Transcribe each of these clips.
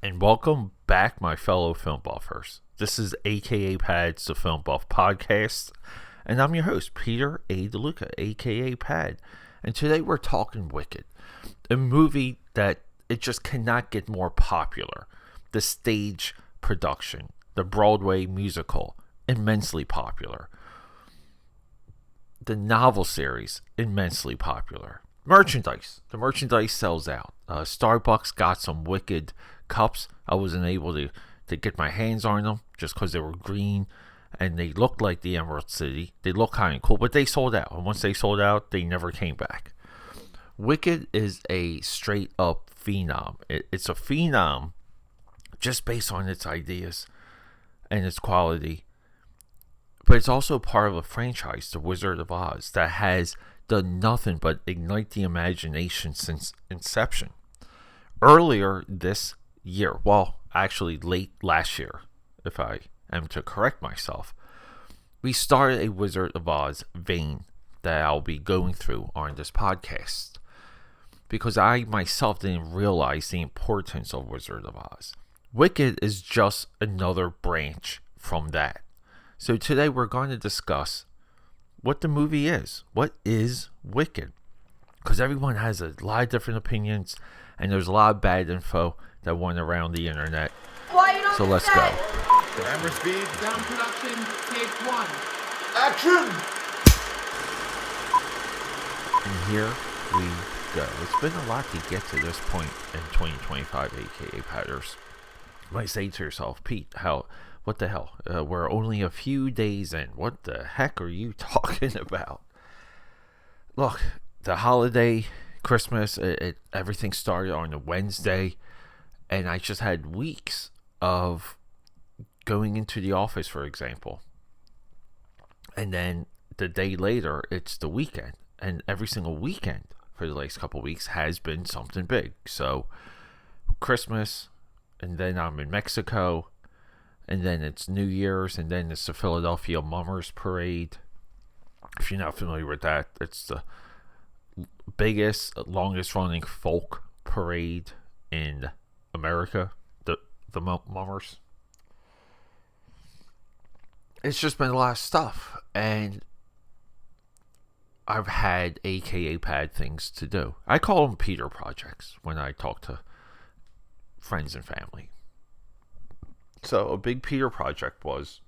and welcome back, my fellow film buffers. This is AKAPAD's The Film Buff Podcast, and I'm your host, Peter A. DeLuca, aka Pad. And today we're talking Wicked, a movie that it just cannot get more popular. The stage production, the Broadway musical, immensely popular. The novel series, immensely popular. Merchandise. The merchandise sells out. Starbucks got some Wicked cups. I wasn't able to get my hands on them just because they were green and they looked like the Emerald City. They look kind of cool, but they sold out. And once they sold out, they never came back. Wicked is a straight up phenom. It's a phenom just based on its ideas and its quality. But it's also part of a franchise, The Wizard of Oz, that has done nothing but ignite the imagination since inception. Earlier this year, well, actually late last year, if I am to correct myself, we started a Wizard of Oz vein that I'll be going through on this podcast. Because I myself didn't realize the importance of Wizard of Oz. Wicked is just another branch from that. So today we're going to discuss what the movie is. What is Wicked? Because everyone has a lot of different opinions, and there's a lot of bad info that went around the internet. So let's go. Camera speed. Sound production, take one. Action! And here we go. It's been a lot to get to this point in 2025, aka Padders. You might say to yourself, Pete, what the hell? We're only a few days in. What the heck are you talking about? Look, the holiday, Christmas, everything started on a Wednesday, and I just had weeks of going into the office, for example. And then the day later, it's the weekend. And every single weekend for the last couple of weeks has been something big. So, Christmas, and then I'm in Mexico, and then it's New Year's, and then it's the Philadelphia Mummers Parade. If you're not familiar with that, it's the biggest, longest running folk parade in America, the Mummers. It's just been a lot of stuff, and I've had AKA Pad things to do. I call them Peter projects when I talk to friends and family. So a big Peter project was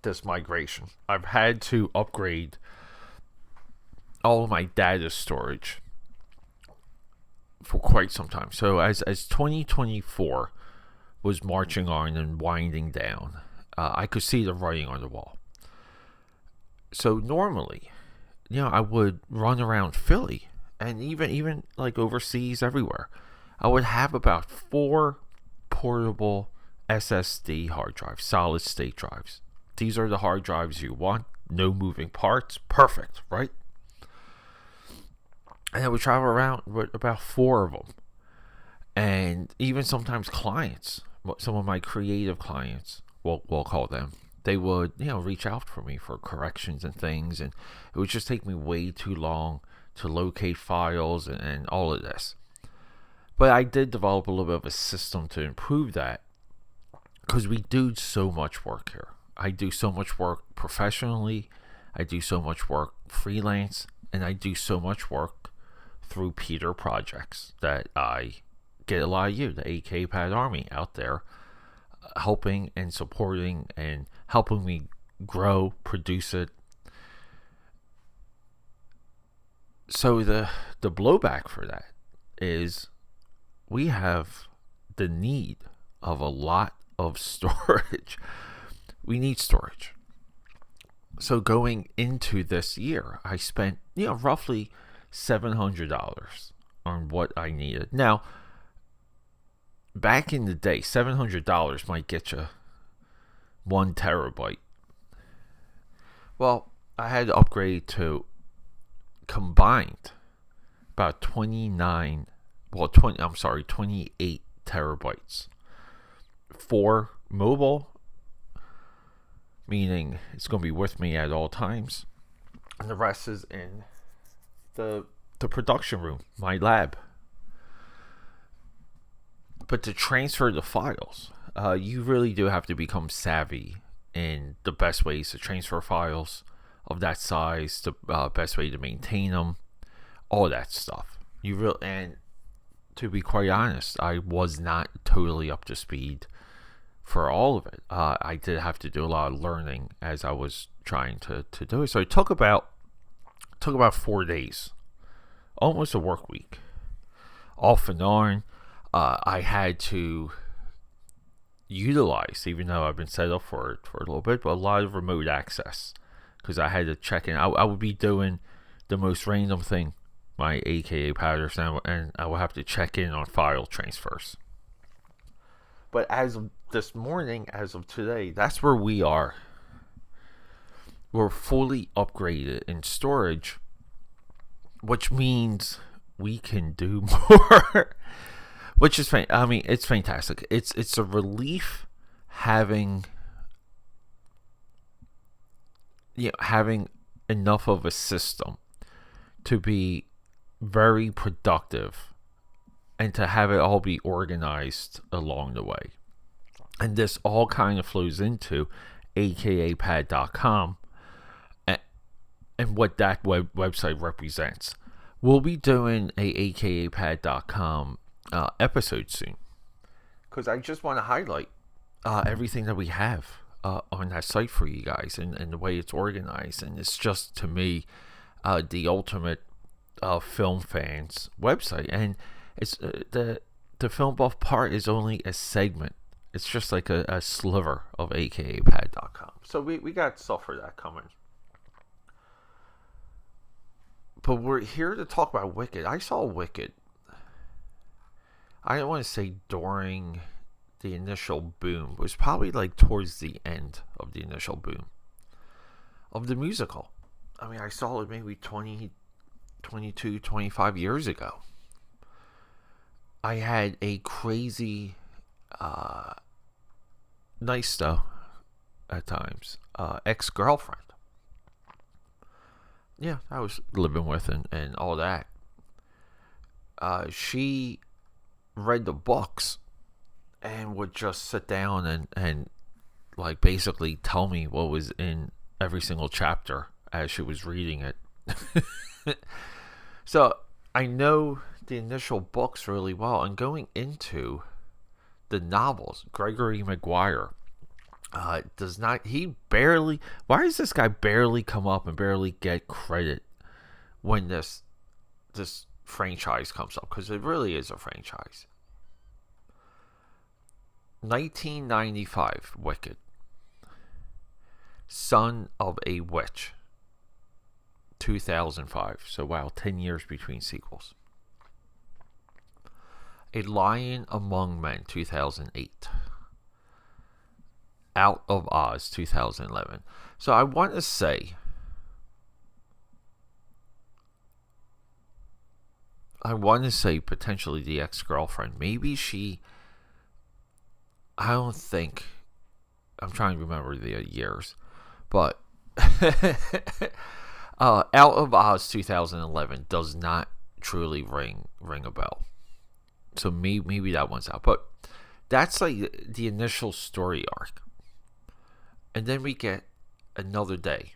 this migration. I've had to upgrade all of my data storage for quite some time. So as 2024 was marching on and winding down, I could see the writing on the wall. So normally, I would run around Philly and even like overseas everywhere. I would have about 4 portable SSD hard drives, solid state drives. These are the hard drives you want. No moving parts. Perfect, right? And I would travel around with about 4 of them. And even sometimes clients, some of my creative clients, we'll call them, they would, reach out for me for corrections and things. And it would just take me way too long to locate files and all of this. But I did develop a little bit of a system to improve that. Because we do so much work here. I do so much work professionally. I do so much work freelance. And I do so much work through Peter projects that I get a lot of you, the AK Pad Army out there, helping and supporting and helping me grow, produce it. So the blowback for that is we have the need of a lot of storage. We need storage. So going into this year, I spent, roughly $700 on what I needed. Now, back in the day, $700 might get you 1 terabyte. Well, I had to upgrade to combined about 28 terabytes. 4 mobile, meaning it's going to be with me at all times, and the rest is in the production room, my lab. But to transfer the files, you really do have to become savvy in the best ways to transfer files of that size, the best way to maintain them, all that stuff. And to be quite honest, I was not totally up to speed for all of it. I did have to do a lot of learning as I was trying to do it. So it took about 4 days, almost a work week, off and on. I had to utilize, even though I've been set up for it for a little bit, but a lot of remote access, because I had to check in. I would be doing the most random thing, my AKAPAD, and I would have to check in on file transfers. But as of this morning, as of today, that's where we are. We're fully upgraded in storage, which means we can do more. Which is, it's fantastic. It's a relief having enough of a system to be very productive and to have it all be organized along the way. And this all kind of flows into AKAPAD.com and what that website represents. We'll be doing a AKAPAD.com episode soon, because I just want to highlight everything that we have on that site for you guys, and the way it's organized. And it's just, to me, the ultimate film fans website. And it's the film buff part is only a segment. It's just like a sliver of AKAPAD.com. So we got stuff for that coming. But we're here to talk about Wicked. I saw Wicked, I don't want to say during the initial boom. It was probably like towards the end of the initial boom of the musical. I mean, I saw it maybe 20, 22, 25 years ago. I had a crazy, nice though, at times, ex-girlfriend. Yeah, I was living with and all that. She read the books and would just sit down and like basically tell me what was in every single chapter as she was reading it. So I know the initial books really well, and going into the novels, Gregory Maguire why does this guy barely come up and barely get credit when this franchise comes up? Because it really is a franchise. 1995, Wicked. Son of a Witch, 2005. So wow, 10 years between sequels. A Lion Among Men, 2008. Out of Oz, 2011. So I want to say, potentially the ex-girlfriend. Maybe I'm trying to remember the years, but Out of Oz 2011 does not truly ring a bell. So maybe that one's out, but that's like the initial story arc. And then we get Another Day,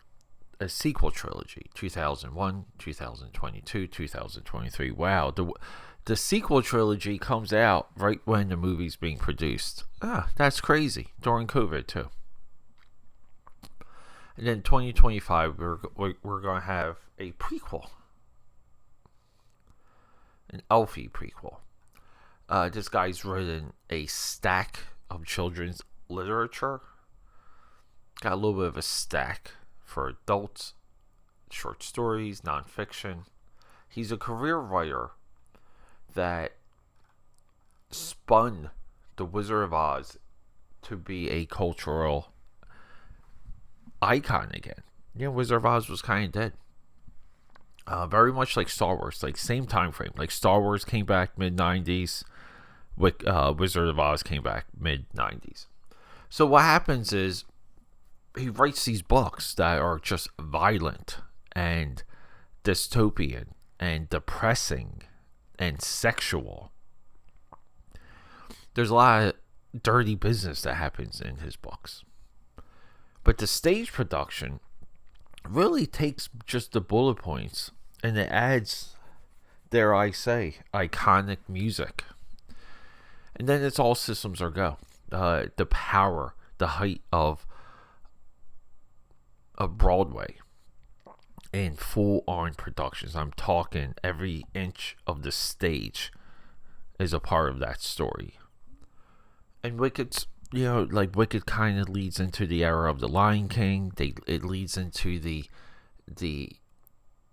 a sequel trilogy, 2001, 2022, 2023. Wow, the sequel trilogy comes out right when the movie's being produced. That's crazy. During COVID, too. And then 2025, we're going to have a prequel. An Elfie prequel. This guy's written a stack of children's literature. Got a little bit of a stack for adults, short stories, nonfiction. He's a career writer that spun The Wizard of Oz to be a cultural icon again. Wizard of Oz was kind of dead. Very much like Star Wars, like same time frame. Like Star Wars came back mid-90s, Wizard of Oz came back mid-90s. So what happens is, he writes these books that are just violent and dystopian and depressing and sexual. there's a lot of dirty business that happens in his books. But the stage production really takes just the bullet points and it adds, dare I say, iconic music. And then it's all systems are go. The power, the height of Broadway in full-on productions. I'm talking every inch of the stage is a part of that story. And Wicked's, Wicked kind of leads into the era of the Lion King. It leads into the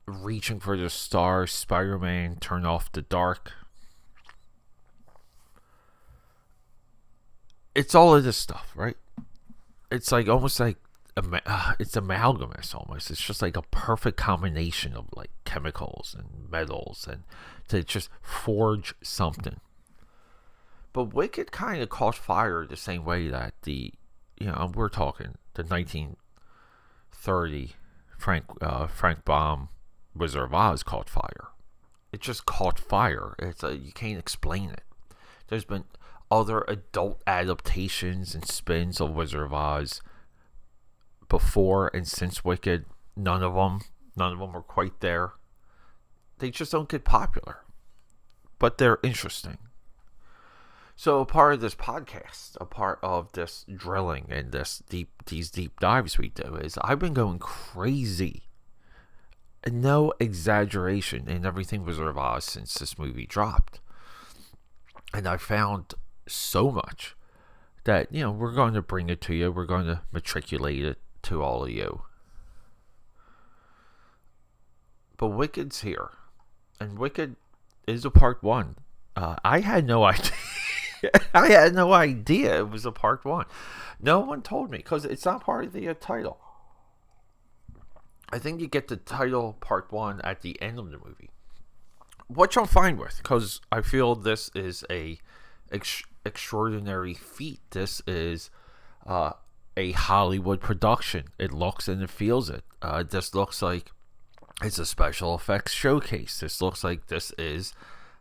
reaching for the stars, Spider-Man, turn off the dark. It's all of this stuff, right? It's like almost like it's amalgamous almost. It's just like a perfect combination of like chemicals and metals and to just forge something. But Wicked kind of caught fire the same way that we're talking the 1930 Frank Baum Wizard of Oz caught fire. It just caught fire. You can't explain it. There's been other adult adaptations and spins of Wizard of Oz before and since Wicked. None of them are quite there. They just don't get popular, but they're interesting. So a part of this podcast, a part of this drilling and these deep dives we do is I've been going crazy, and no exaggeration, in everything Wizard of Oz since this movie dropped. And I found so much that, we're going to bring it to you. We're going to matriculate it to all of you. But Wicked's here. And Wicked is a part 1. I had no idea. I had no idea it was a part 1. No one told me, because it's not part of the title. I think you get the title part 1 at the end of the movie, which I'm fine with, because I feel this is a extraordinary feat. This is a Hollywood production. It looks and it feels it. This looks like it's a special effects showcase. This looks like this is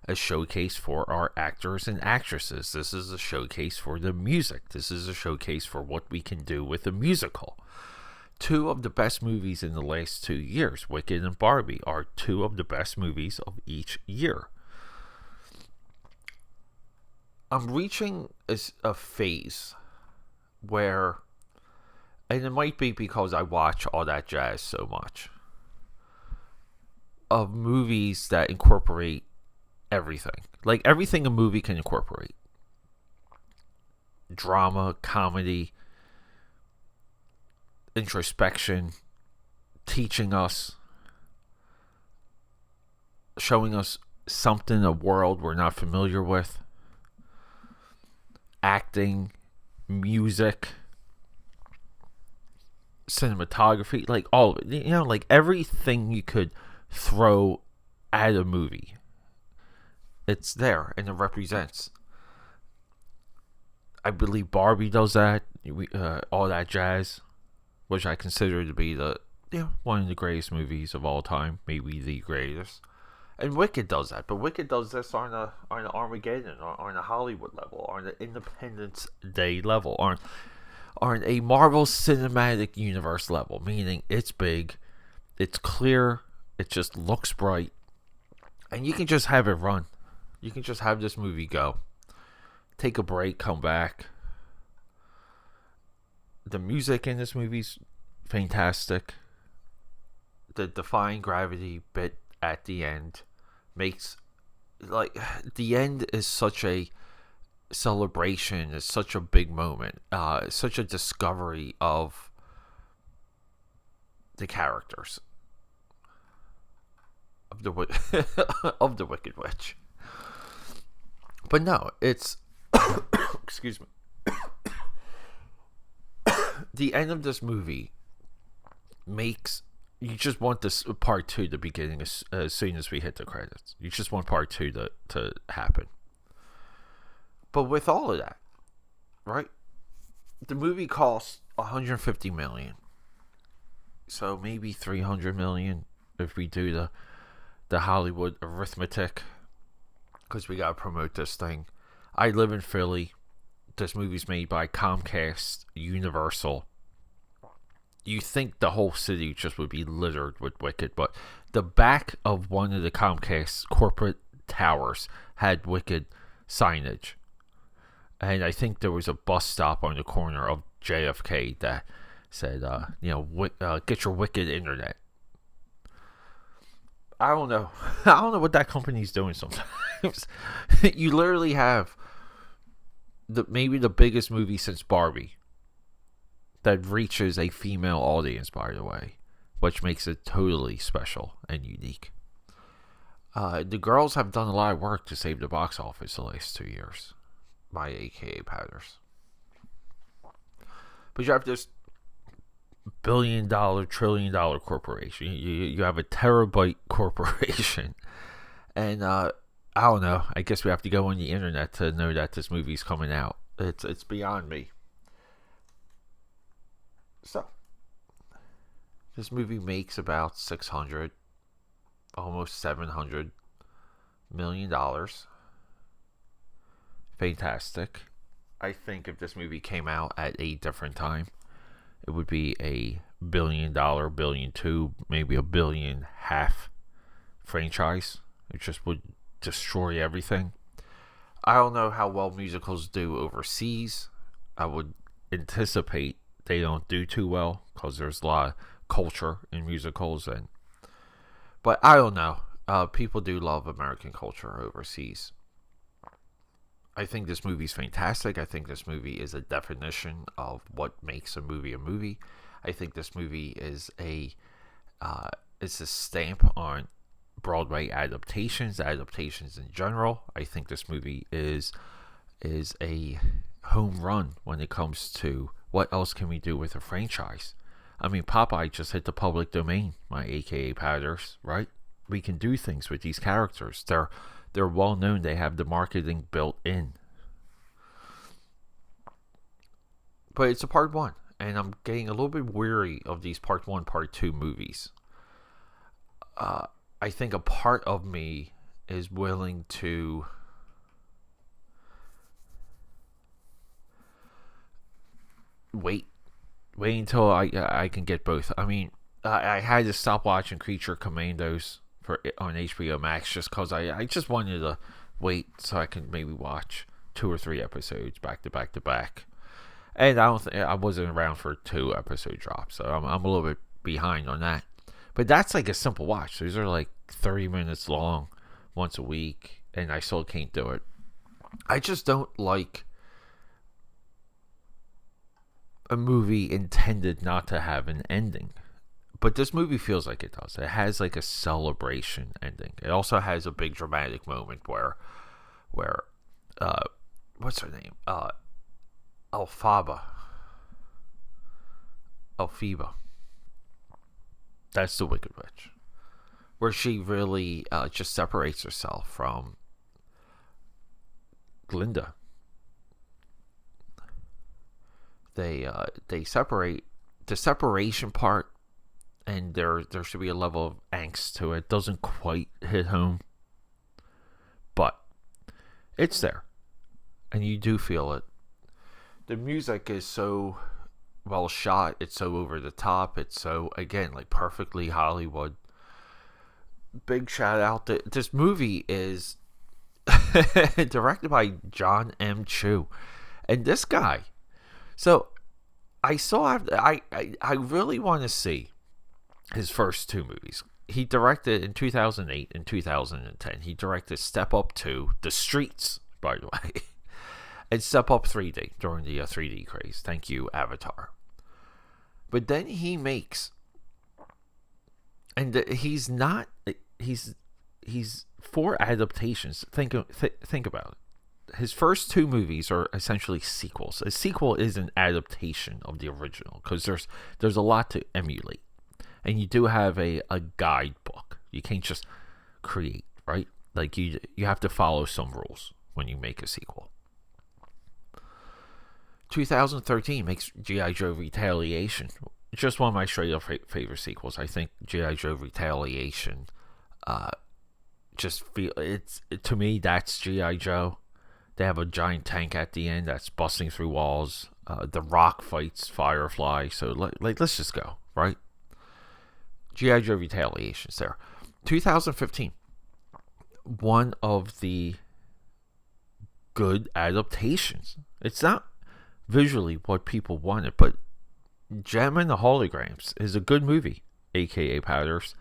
a showcase for our actors and actresses. This is a showcase for the music. This is a showcase for what we can do with a musical. 2 of the best movies in the last 2 years, Wicked and Barbie, are 2 of the best movies of each year. I'm reaching a phase where, and it might be because I watch All That Jazz so much, of movies that incorporate everything. Like everything a movie can incorporate. Drama, comedy, introspection, teaching us, showing us something, a world we're not familiar with, acting, music, cinematography, like all of it. Like everything you could throw at a movie, it's there and it represents. I believe Barbie does that. All That Jazz, which I consider to be one of the greatest movies of all time, maybe the greatest. And Wicked does that, but Wicked does this on an Armageddon, on a Hollywood level, on an Independence Day level, on a Marvel Cinematic Universe level, meaning it's big, it's clear, it just looks bright, and you can just have it run. You can just have this movie go. Take a break, come back. The music in this movie's fantastic. The defying gravity bit at the end makes, like, the end is such a celebration, it's such a big moment, such a discovery of the characters of the of the Wicked Witch. But no, it's excuse me. The end of this movie makes you just want this part 2 to begin as soon as we hit the credits. You just want part 2 to happen. But with all of that, right? The movie costs $150 million. So maybe $300 million if we do the Hollywood arithmetic, because we gotta promote this thing. I live in Philly. This movie's made by Comcast Universal. You think the whole city just would be littered with Wicked, but the back of one of the Comcast corporate towers had Wicked signage. And I think there was a bus stop on the corner of JFK that said, get your Wicked internet. I don't know. I don't know what that company's doing sometimes. You literally have maybe the biggest movie since Barbie that reaches a female audience, by the way, which makes it totally special and unique. The girls have done a lot of work to save the box office the last 2 years. My AKAPADers. But you have this billion-dollar, trillion-dollar corporation. You have a terabyte corporation. And I don't know. I guess we have to go on the internet to know that this movie's coming out. It's beyond me. So, this movie makes about $600, almost $700 million. Fantastic. I think if this movie came out at a different time, it would be a $1 billion, $1.2 billion, maybe $1.5 billion franchise. It just would destroy everything. I don't know how well musicals do overseas. I would anticipate they don't do too well because there's a lot of culture in musicals, but I don't know. People do love American culture overseas. I think this movie's fantastic. I think this movie is a definition of what makes a movie. I think this movie is it's a stamp on Broadway adaptations in general. I think this movie is a home run when it comes to what else can we do with a franchise. I mean, Popeye just hit the public domain, my AKAPADers, right? We can do things with these characters. They're well known. They have the marketing built in. But it's a part one, and I'm getting a little bit weary of these part one, part two movies. I think a part of me is willing to wait until I can get both. I mean, I had to stop watching Creature Commandos on HBO Max just because I just wanted to wait so I can maybe watch 2 or 3 episodes back to back. And I wasn't around for 2 episode drops, so I'm a little bit behind on that. But that's like a simple watch. These are like 30 minutes long once a week, and I still can't do it. I just don't like a movie intended not to have an ending. But this movie feels like it does. It has like a celebration ending. It also has a big dramatic moment where what's her name? Elphaba. That's the Wicked Witch. Where she really just separates herself from Glinda. They separate. The separation part, and there should be a level of angst to it. Doesn't quite hit home, but it's there, and you do feel it. The music is so well shot. It's so over the top. It's so, again, like perfectly Hollywood. Big shout out to this movie is directed by John M. Chu, and this guy. So I really want to see his first 2 movies. He directed in 2008 and 2010. He directed Step Up 2, The Streets, by the way, and Step Up 3D during the 3D craze. Thank you, Avatar. But then he makes, and he's 4 adaptations. Think about it. His first 2 movies are essentially sequels. A sequel is an adaptation of the original because there's a lot to emulate. And you do have a guidebook. You can't just create, right? Like you have to follow some rules when you make a sequel. 2013 makes G.I. Joe Retaliation. Just one of my straight up favorite sequels. I think G.I. Joe Retaliation just feel to me that's G.I. Joe. They have a giant tank at the end that's busting through walls. The Rock fights Firefly. So let's just go, right? G.I. Joe Retaliations there. 2015. One of the good adaptations. It's not visually what people wanted, but Gem and the Holograms is a good movie, aka Powders.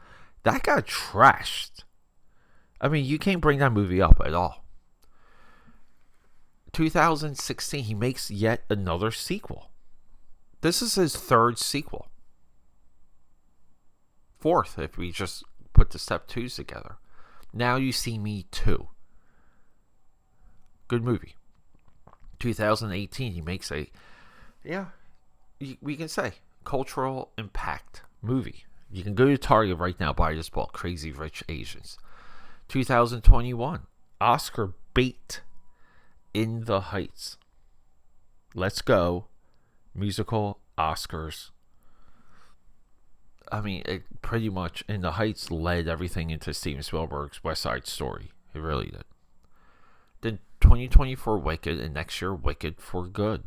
That got trashed. I mean, you can't bring that movie up at all. 2016, he makes yet another sequel. This is his third sequel. Fourth, if we just put the step twos together. Now You See Me 2. Good movie. 2018, he makes we can say, cultural impact movie. You can go to Target right now, buy this book, Crazy Rich Asians. 2021, Oscar bait, In the Heights. Let's go. Musical Oscars. I mean, it pretty much, In the Heights led everything into Steven Spielberg's West Side Story. It really did. Then 2024 Wicked, and next year Wicked for Good.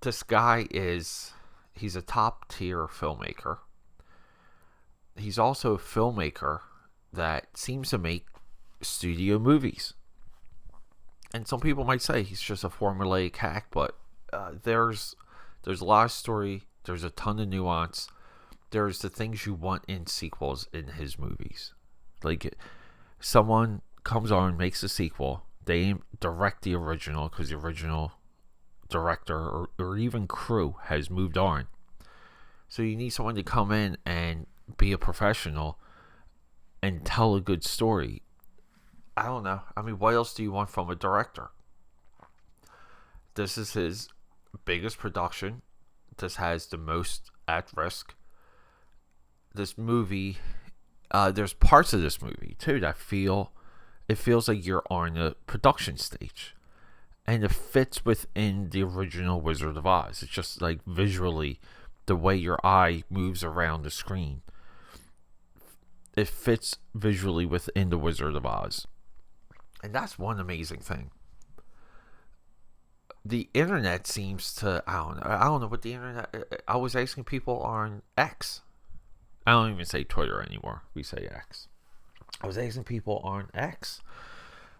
This guy he's a top tier filmmaker. He's also a filmmaker that seems to make studio movies. And some people might say he's just a formulaic hack, but there's a lot of story. There's a ton of nuance. There's the things you want in sequels in his movies. Like, someone comes on and makes a sequel. They direct the original because the original director or even crew has moved on. So you need someone to come in and be a professional and tell a good story. I don't know. I mean, what else do you want from a director? This is his biggest production. This has the most at risk. This movie, there's parts of this movie too that feels like you're on the production stage. And it fits within the original Wizard of Oz. It's just like visually, the way your eye moves around the screen. It fits visually within the Wizard of Oz. And that's one amazing thing. The internet seems to, I don't know what the internet, I was asking people on X. I don't even say Twitter anymore. We say X. I was asking people on X.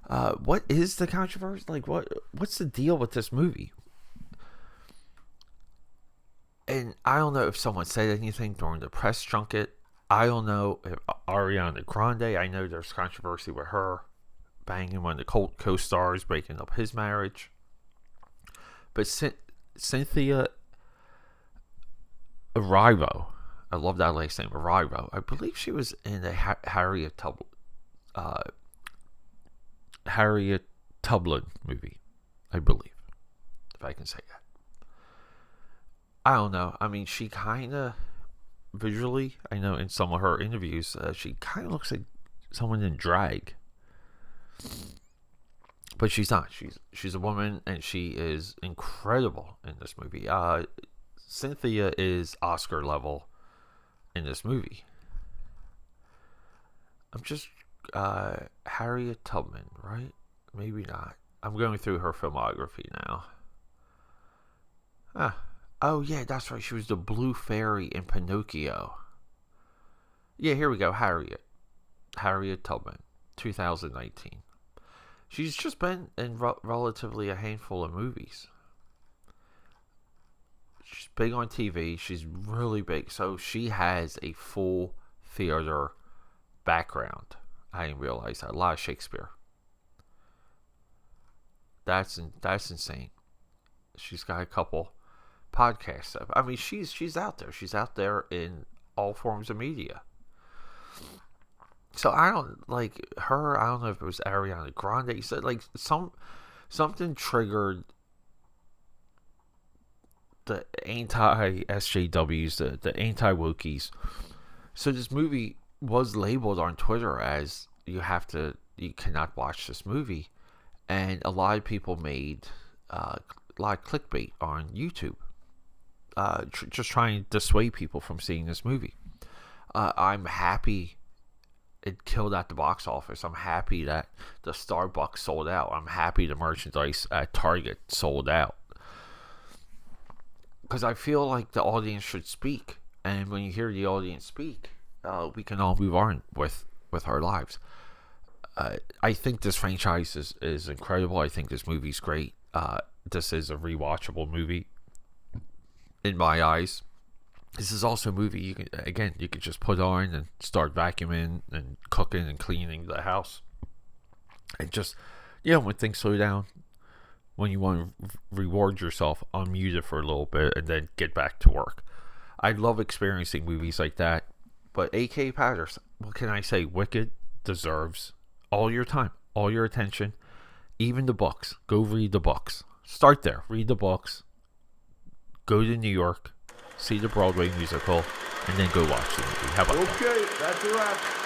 What is the controversy? Like, what's the deal with this movie? And I don't know if someone said anything during the press junket. I don't know if Ariana Grande, I know there's controversy with her banging one of the co-stars, breaking up his marriage. But Cynthia Erivo, I love that last name, Erivo. I believe she was in a Harriet Tubman movie, I believe, if I can say that. I don't know. I mean, she kind of visually, I know in some of her interviews, she kind of looks like someone in drag, but she's not. She's a woman, and she is incredible in this movie. Cynthia is Oscar level in this movie. I'm just Harriet Tubman, right? Maybe not. I'm going through her filmography now. Oh yeah, that's right. She was the Blue Fairy in Pinocchio. Yeah, here we go. Harriet Tubman, 2019. She's just been in relatively a handful of movies. She's big on TV. She's really big. So she has a full theater background. I didn't realize that. A lot of Shakespeare. That's insane. She's got a couple podcasts. I mean, she's out there. She's out there in all forms of media. So I don't like her. I don't know if it was Ariana Grande. He said like something triggered the anti-SJWs, the anti-wokies. So this movie was labeled on Twitter as you cannot watch this movie, and a lot of people made a lot of clickbait on YouTube, just trying to dissuade people from seeing this movie. I'm happy it killed at the box office. I'm happy that the Starbucks sold out. I'm happy the merchandise at Target sold out. Because I feel like the audience should speak. And when you hear the audience speak, we can all move on with our lives. I think this franchise is incredible. I think this movie's great. This is a rewatchable movie in my eyes. This is also a movie you can just put on and start vacuuming and cooking and cleaning the house. And just, when things slow down, when you want to reward yourself, unmute it for a little bit and then get back to work. I love experiencing movies like that. But AKAPAD, what can I say? Wicked deserves all your time, all your attention, even the books. Go read the books. Start there. Read the books. Go to New York. See the Broadway musical. And then go watch the movie. How about that? Okay, that's a wrap.